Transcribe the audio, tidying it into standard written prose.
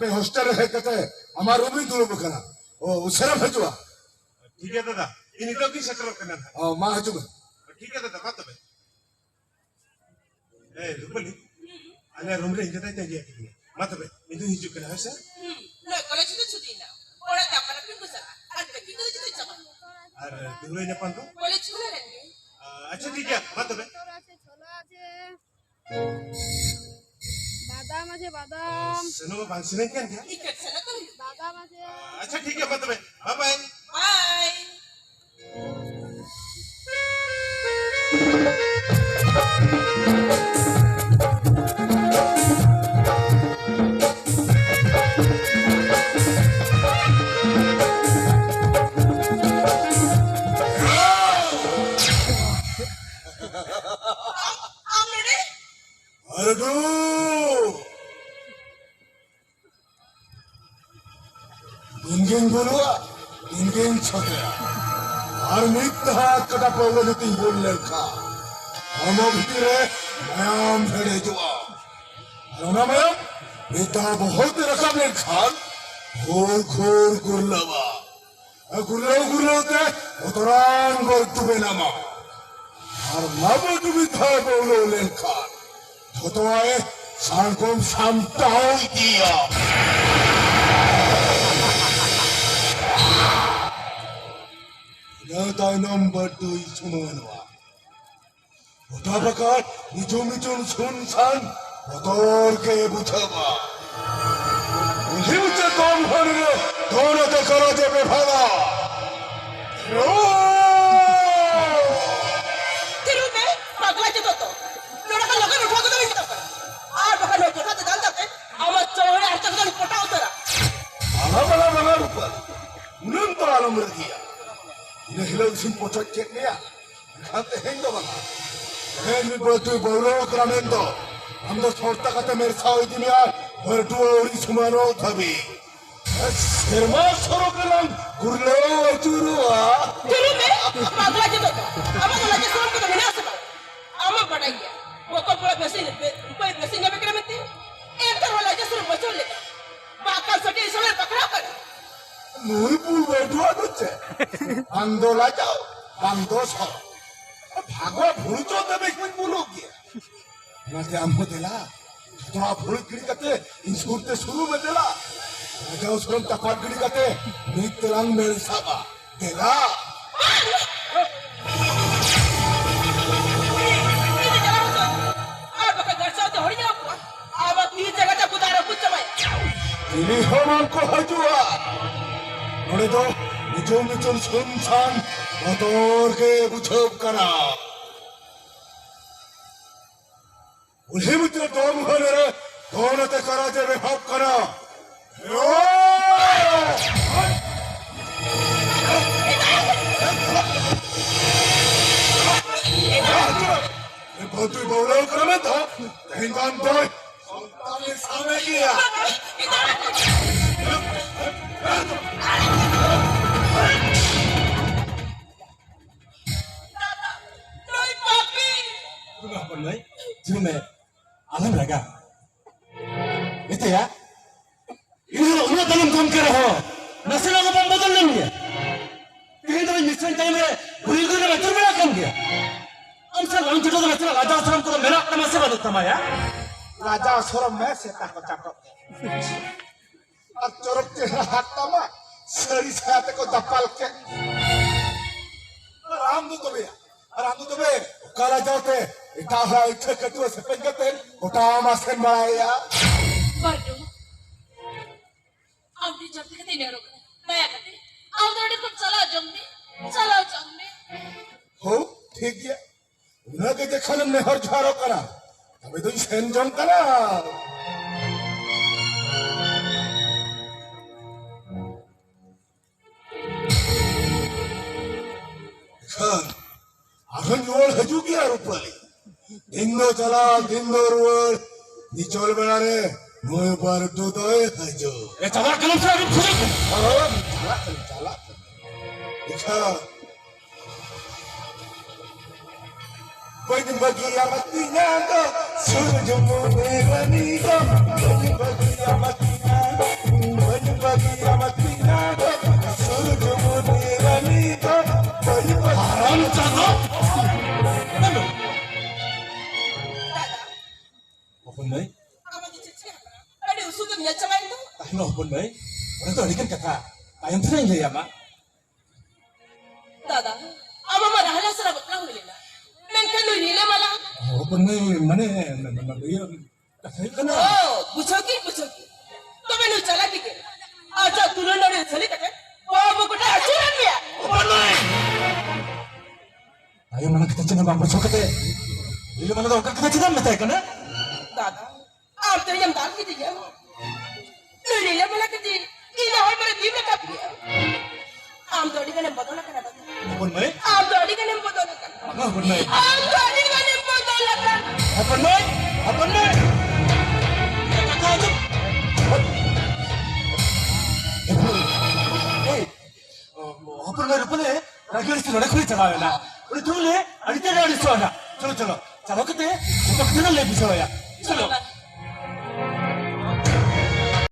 आपे हॉस्टल है कहते हमारा रूम ही दूर बकना ओ उसरा भेजवा ठीक है दादा इन तो की सेटल करना था ओ मां हजुगा ठीक है दादा बात बे ए रुपली अने रूम रे इंजता ते दिया की मत बे इंदु हिजु करना है sir No, kalau itu cuti na. Orang tak pernah pintu sana. Ada pintu itu cakap. और दूर ने पन तो Boleh cuma lagi. अच्छा ठीक है मत बे छोला আছে বাদাম আছে বাদাম सुनो बांग सुने क्या क्या Ikat sana tu. বাদাম আছে अच्छा ठीक है मत बे बाय बाय Bye. Amne अरदू इंगिन बोलवा इंगिन छोटे और मित्ता कटा पवले ती बोल लेखा हम भीतरे मयाम भेड़े जुआ रोना मयाम बेटा बहुत रकम ले खान खोर खोर गुरलवा गुरलो ते उतरान बोल तुबे नामा और मब तुबी था बोलो ले खान तो आए सांकों शांताओं दिया Nata number 2 sumanwa. Utabakar nichum sunsan motor ke buchaba. Ulhiuche tom hanre dono te karo debe bhala. Tiru me pagla je to. Lora ka logan utha ko to inte ta. Aar bakal lo kotha te dal date. Amar chore har tak dal potao tara. Ala rupal. Unun to alam rakhia. Ina hilau sim pochak cek niya. Khante hendo bana. Henry botu bolo kramendo. Amdo sorta kata mer sawi diniya. Bertu ori sumano thabi. Serma soro kelang gurlo churua. Tiru me pagla je to. Amar bola je sor ko to mina sa. Amar padai gaya. Wo ko pura besi ne bekre meti. Enter wala je sor bachol le. Bakal sate isale pakra kar. Nuripul berdua tuh ando lajau, ando sor. Bhagwa bhulco tebe ikut buluk ya. Nanti ambo dela, तो आप भूल गिरी करते इंस्कूटे शुरू में दला. लजाओ सुरम तकात गिरी करते मित्रंग mail साबा दला. ini homan ko hajua. Nore to nichon sunsan motor ke buchop kara. Ulhe mitra dom hanere dono te kara je behab kara. बहुत ही बोलो क्रम था हिंदान तो संतान सामने किया Kenapa nih? Cuma alam raga. Itu ya? Ini udah dalam काम कर रहा हो. नस्ल को बम बदल नहीं है. कहीं तो मिस्टर टाइम में बुरी को ना चल बड़ा काम किया. हमसे लंच तो नस्ल राजा आश्रम को मेरा अपना से बदलता माया. राजा आश्रम में से ताको चाटो. और चोरक के हाथ तमा सरी साथ को दपाल के. राम तो भैया. राम तो भैया. काला जाते इताहा इच्छा कटुआ से पंगते उठा मास्टर माया. Waduh, Abdi jam tiga ini orang bayar nanti. Abdi udah ikut salah jam ni. हो ठीक है उन्हें के देखा न हर झारो करा तबे तो सेन जम करा खान आखन जोड़ हजू किया रुपली दिनो चला दिनो रुवर निचोल बना रे मोए पर तो हजू चला कलम से अभी खुद चला देखा bagi amatinya surga mu berani bagi amatinya Ini usul ke minyak cerai itu. Tahan hopon mai. Orang tu adikan kata. Ayam tu yang dia mak. Dada, ama marah lah serah betul ni lah. Mungkin lu ni malah. Hopon mai mana dia kata kena. Oh, bucoki. तो मैंने चला की के आजा तुरंत नड़े चली कटे बाबू को अचूरन में Hopon mai. Ayam mana kita cina bang bercokate. Ini mana dah kita cina mesti kena. दादा आप तो यम दाल की दिया नहीं ले मला कती इन और मेरे दीप ने कप आम तोड़ी का नेम बदला करना दादा Hopon mai. आम तोड़ी का नेम बदला करना Hopon mai. आम तोड़ी का नेम बदला करना Hopon mai. Hopon mai. Kata tu. Hopon mai rupanya lagi istri orang kulit cakap na. Udah tu le, ada tiada ada soalnya. Chalo chalo. Chalo kita, kita kita nak lebih soalnya. Chalo.